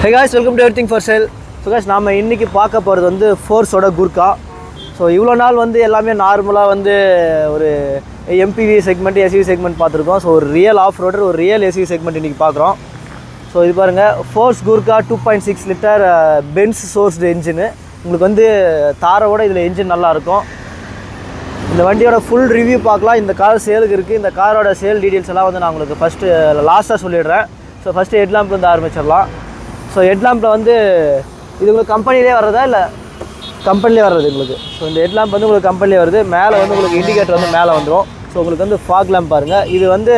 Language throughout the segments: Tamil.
Hey guys, welcome to Everything for Sale. So guys, நாம இன்னைக்கு பார்க்க போறது வந்து ஃபோர்ஸோட குர்கா. ஸோ இவ்வளோ நாள் வந்து எல்லாமே நார்மலாக வந்து ஒரு எம்பிவி செக்மெண்ட் எஸ்யூவி செக்மெண்ட் பார்த்துருக்கோம். ஸோ ஒரு ரியல் ஆஃப் ரோடர் ஒரு ரியல் எஸ்யூவி செக்மெண்ட் இன்றைக்கி பார்க்குறோம். ஸோ இது பாருங்கள், Force Gurkha 2.6 litre Benz sourced engine. உங்களுக்கு வந்து தாரோட இதில் என்ஜின் நல்லாயிருக்கும். இந்த வண்டியோட ஃபுல் ரிவ்யூ பார்க்கலாம். இந்த கார் சேலுக்கு இருக்குது. இந்த காரோட சேல் டீட்டெயில்ஸ் எல்லாம் வந்து நான் உங்களுக்கு ஃபஸ்ட்டு லாஸ்ட்டாக சொல்லிடுறேன். ஸோ ஃபஸ்ட்டு ஹெட்லாம்ப் வந்து ஆரம்பிச்சிடலாம். ஸோ ஹெட்லாம்பில் வந்து இது உங்களுக்கு கம்பெனிலே வர்றதா இல்லை கம்பெனிலே வர்றது உங்களுக்கு. ஸோ இந்த ஹெட்லாம்ப் வந்து உங்களுக்கு கம்பெனிலே வருது. மேலே வந்து உங்களுக்கு இண்டிகேட்டர் வந்து மேலே வந்துடும். ஸோ உங்களுக்கு வந்து ஃபாக் லேம்ப் பாருங்கள். இது வந்து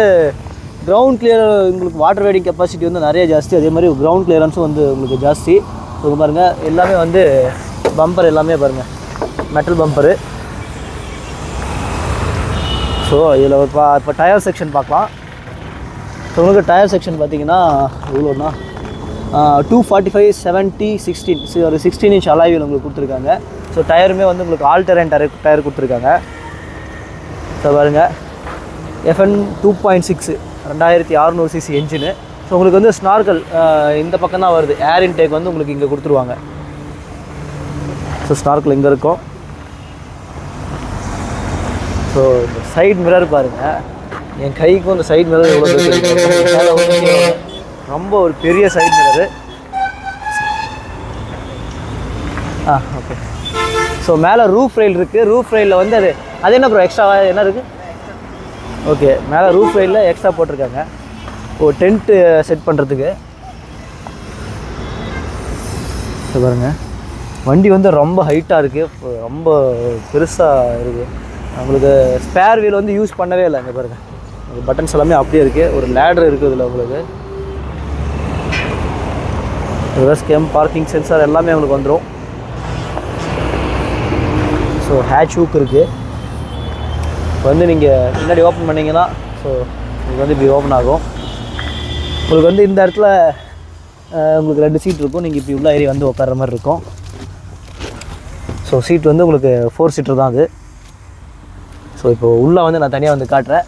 கிரவுண்ட் கிளியர், உங்களுக்கு வாட்டர் வெயிட்டிங் கெப்பாசிட்டி வந்து நிறைய ஜாஸ்தி. அதே மாதிரி கிரவுண்ட் கிளியரன்ஸும் வந்து உங்களுக்கு ஜாஸ்தி. ஸோ பாருங்கள், எல்லாமே வந்து பம்பர் எல்லாமே பாருங்கள் மெட்டல் பம்பரு. ஸோ இதில் இப்போ டயர் செக்ஷன் பார்க்கலாம். ஸோ உங்களுக்கு டயர் செக்ஷன் பார்த்தீங்கன்னா எவ்வளோன்னா 245 70 16 ஒரு 16 இன்ச் அலாய்வில் உங்களுக்கு கொடுத்துருக்காங்க. ஸோ டயருமே வந்து உங்களுக்கு ஆல் டெரைன் டயர் கொடுத்துருக்காங்க. ஸோ பாருங்கள், FN 2.6 2600 cc என்ஜினு. ஸோ உங்களுக்கு வந்து ஸ்னார்கல் இந்த பக்கம் தான் வருது. ஏர் இன்டேக் வந்து உங்களுக்கு இங்கே கொடுத்துருவாங்க. ஸோ ஸ்னார்கல் இங்கே இருக்கும். ஸோ இந்த சைட் மிரர் பாருங்கள், என் கைக்கும் இந்த சைட் மிரர் எவ்வளோ ரொம்ப ஒரு பெரிய சைட் மிரரு. ஓகே. ஸோ மேலே ரூஃப் ரெயில் இருக்குது. ரூஃப் ரெயிலில் வந்து அது என்ன ப்ரோ எக்ஸ்ட்ராவாக என்ன இருக்குது? ஓகே, மேலே ரூஃப் ரெயிலில் எக்ஸ்ட்ரா போட்டிருக்காங்க டென்ட்டு செட் பண்ணுறதுக்கு. ஸோ பாருங்கள், வண்டி வந்து ரொம்ப ஹைட்டாக இருக்குது, ரொம்ப பெருசாக இருக்குது. உங்களுக்கு ஸ்பேர் வீல் வந்து யூஸ் பண்ணவே இல்லை. இங்கே பாருங்கள், பட்டன்ஸ் எல்லாமே அப்படியே இருக்குது. ஒரு லேடர் இருக்குது இதில். உங்களுக்கு ரிவர்ஸ் கேம், பார்க்கிங் சென்சார் எல்லாமே உங்களுக்கு வந்துடும். ஸோ ஹேட்ச் ஹூக் இருக்குது. இப்போ வந்து நீங்கள் முன்னாடி ஓப்பன் பண்ணிங்கன்னா ஸோ உங்களுக்கு வந்து இப்படி ஓப்பன் ஆகும். உங்களுக்கு வந்து இந்த இடத்துல உங்களுக்கு 2 சீட் இருக்கும். நீங்கள் இப்படி உள்ள ஏறி வந்து உட்கார்ற மாதிரி இருக்கும். ஸோ சீட் வந்து உங்களுக்கு 4 சீட்டர் தான் அது. ஸோ இப்போ உள்ளே வந்து நான் தனியாக வந்து காட்டுறேன்.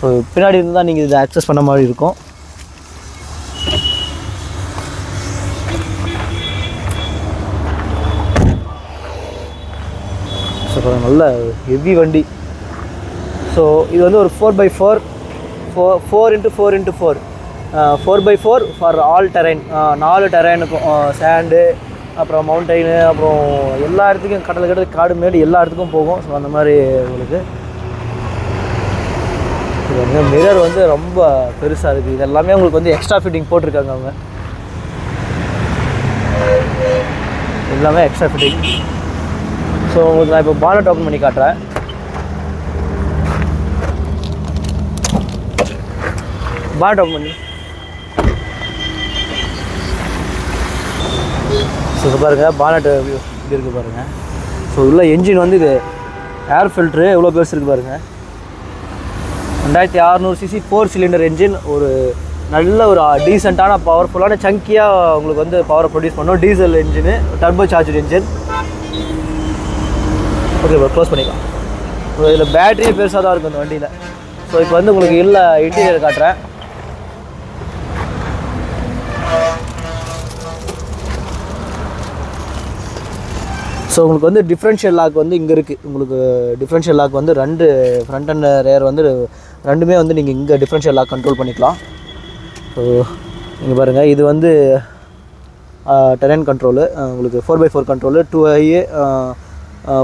ஸோ பின்னாடி இருந்து தான் நீங்கள் இதை ஆக்சஸ் பண்ண மாதிரி இருக்கும். ஸோ நல்ல ஹெவி வண்டி. ஸோ இது வந்து ஒரு 4x4 4x4 4x4 for all terrain. 4 டெரைனுக்கும் சேண்டு, அப்புறம் மவுண்டெயின், அப்புறம் எல்லா இடத்துக்கும் கடல் காடு மேடு எல்லா இடத்துக்கும் போகும். ஸோ அந்த மாதிரி உங்களுக்கு இது வந்து மிரர் வந்து ரொம்ப பெருசாக இருக்குது. இது எல்லாமே உங்களுக்கு வந்து எக்ஸ்ட்ரா ஃபிட்டிங் போட்டிருக்காங்க அவங்க. எல்லாமே எக்ஸ்ட்ரா ஃபிட்டிங். ஸோ உங்களுக்கு நான் இப்போ பானட் ஓப்பன் பண்ணி காட்டுறேன். பானட் ஓப்பன் பண்ணி ஸோ இது பாருங்கள், பானட்டு இப்படி இருக்குது பாருங்கள். ஸோ உள்ள என்ஜின் வந்து இது ஏர் ஃபில்ட்ரு எவ்வளோ பெருசு இருக்குது பாருங்கள். 2600 cc 4 சிலிண்டர் என்ஜின். ஒரு நல்ல ஒரு டீசெண்டான பவர்ஃபுல்லான சங்கியாக உங்களுக்கு வந்து பவரை ப்ரொடியூஸ் பண்ணும். Diesel engine, turbo charge engine. Okay bro, close பண்ணிக்கலாம். இதில் பேட்டரியே பெருசாக தான் இருக்கும் இந்த வண்டியில். ஸோ இப்போ வந்து உங்களுக்கு இல்லை இன்டீரியர் காட்டுறேன். ஸோ உங்களுக்கு வந்து டிஃப்ரென்ஷியல் லாக் வந்து இங்கே இருக்குது. உங்களுக்கு டிஃப்ரென்ஷியல் லாக் வந்து 2 ஃப்ரண்ட் அண்ட் ரேர் வந்து 2மே வந்து நீங்கள் இங்கே டிஃப்ரென்ஷியல் லாக் கண்ட்ரோல் பண்ணிக்கலாம். ஸோ இங்கே பாருங்கள், இது வந்து டெரைன் கண்ட்ரோலு. உங்களுக்கு 4x4 control. 2 high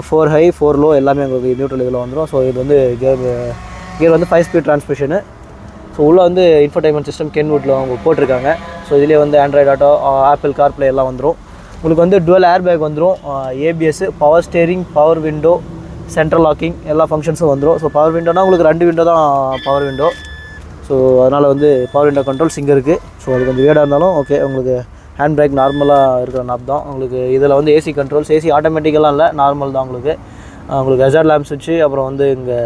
4 high 4 low எல்லாமே உங்களுக்கு நியூட்ரல் இதில் வந்துடும். ஸோ இது வந்து கியர் வந்து 5 ஸ்பீட் டிரான்ஸ்மிஷனு. ஸோ உள்ளே வந்து இன்ஃபர்டைன்மெண்ட் சிஸ்டம் கென்வுட்டில் அவங்க போட்டிருக்காங்க. ஸோ இதிலே வந்து ஆண்ட்ராய்டு ஆட்டோ, ஆப்பிள் கார்ப்ளே எல்லாம் வந்துடும். உங்களுக்கு வந்து டுவல் ஏர் பேக் வந்துடும். ABS, power steering, power window, central locking எல்லா ஃபங்க்ஷன்ஸும் வந்துடும். ஸோ பவர் விண்டோனா உங்களுக்கு 2 விண்டோ தான் பவர் விண்டோ. ஸோ அதனால் வந்து பவர் விண்டோ கண்ட்ரோல்ஸ் இங்கே இருக்குது. ஸோ அது கொஞ்சம் வேடாக இருந்தாலும் ஓகே. உங்களுக்கு ஹேண்ட் பிரேக் நார்மலாக இருக்கிற நாப் தான். உங்களுக்கு இதில் வந்து AC கண்ட்ரோல்ஸ், AC ஆட்டோமேட்டிக்கெல்லாம் இல்லை, நார்மல் தான் உங்களுக்கு. உங்களுக்கு ஹசார்ட் லேம்ப்ஸ் வச்சு, அப்புறம் வந்து இங்கே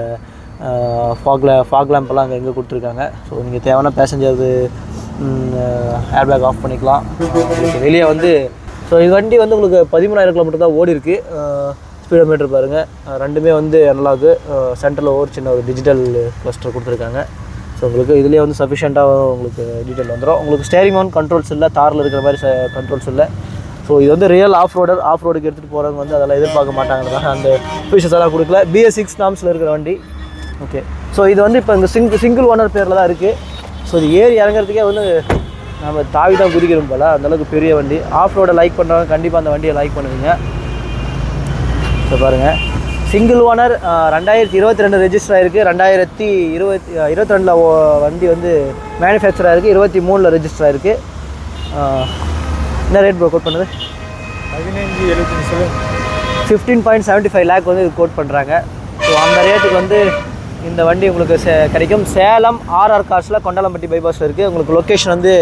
ஃபாக் லேம்பெல்லாம் அங்கே எங்கே கொடுத்துருக்காங்க. ஸோ நீங்கள் தேவையான பேசஞ்சர் ஏர் பேக் ஆஃப் பண்ணிக்கலாம். வெளியே வந்து ஸோ இது வண்டி வந்து உங்களுக்கு 13000 கிலோமீட்டர் தான் ஓடி இருக்குது. ஸ்பீடோமீட்டர் பாருங்கள், 2மே வந்து அனலாகு. சென்டரில் ஒரு சின்ன ஒரு டிஜிட்டல் கிளஸ்டர் கொடுத்துருக்காங்க. ஸோ உங்களுக்கு இதுலேயே வந்து சஃபிஷியண்ட்டாக உங்களுக்கு டீட்டெயில் வந்துடும். உங்களுக்கு ஸ்டேரிங் மவுண்ட் கண்ட்ரோல்ஸ் இல்லை, தாரில் இருக்கிற மாதிரி கண்ட்ரோல்ஸ் இல்லை. ஸோ இது வந்து ரியல் ஆஃப் ரோடுக்கு எடுத்துகிட்டு போகிறவங்க வந்து அதெல்லாம் எதிர்பார்க்க மாட்டாங்கிறதுக்காக அந்த ஃபீச்சர்ஸ் எல்லாம் கொடுக்கல. BS6 நார்ம்ஸில் இருக்கிற வண்டி. ஓகே, ஸோ இது வந்து இப்போ இந்த சிங்கிள் ஓனர் பேரில் தான் இருக்குது. ஸோ இது ஏறி இறங்குறதுக்கே வந்து நம்ம தாவி தான் குதிக்கிறோம் போல், அந்தளவுக்கு பெரிய வண்டி. ஆஃப் ரோடை லைக் பண்ணுறவங்க கண்டிப்பாக அந்த வண்டியை லைக் பண்ணுவீங்க. ஸோ பாருங்கள், சிங்கிள் ஓனர் 2022 ரெஜிஸ்டர் ஆகிருக்கு. 2022 வண்டி வந்து மேனுஃபேக்சர் ஆகிருக்கு. 23 ரெஜிஸ்டர் ஆகிருக்கு. என்ன ரேட் ப்ரோ கோட் பண்ணுது? 15.75 லேக் வந்து கோட் பண்ணுறாங்க. ஸோ அந்த ரேட்டுக்கு வந்து இந்த வண்டி உங்களுக்கு கிடைக்கும். சேலம் RR கார்ஸில் கொண்டலம்பட்டி பைபாஸில் இருக்குது. உங்களுக்கு லொக்கேஷன் வந்து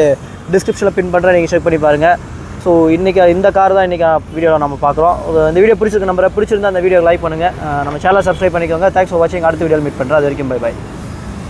டிஸ்கிரிப்ஷனில் பின் பண்ணுறேன், நீங்கள் செக் பண்ணி பாருங்கள். ஸோ இன்றைக்கி இந்த கார் தான் இன்றைக்கி வீடியோவில் நம்ம பார்க்குறோம். இந்த வீடியோ பிடிச்சிருக்க நம்பரை பிடிச்சிருந்தா அந்த வீடியோ லைக் பண்ணுங்கள். நம்ம சேனலை சப்ஸ்கிரைப் பண்ணிக்கோங்க. தேங்க்ஸ் ஃபார் வாட்சிங். அடுத்த வீடியோவில் மீட் பண்ணுறேன். அது வரைக்கும் பை.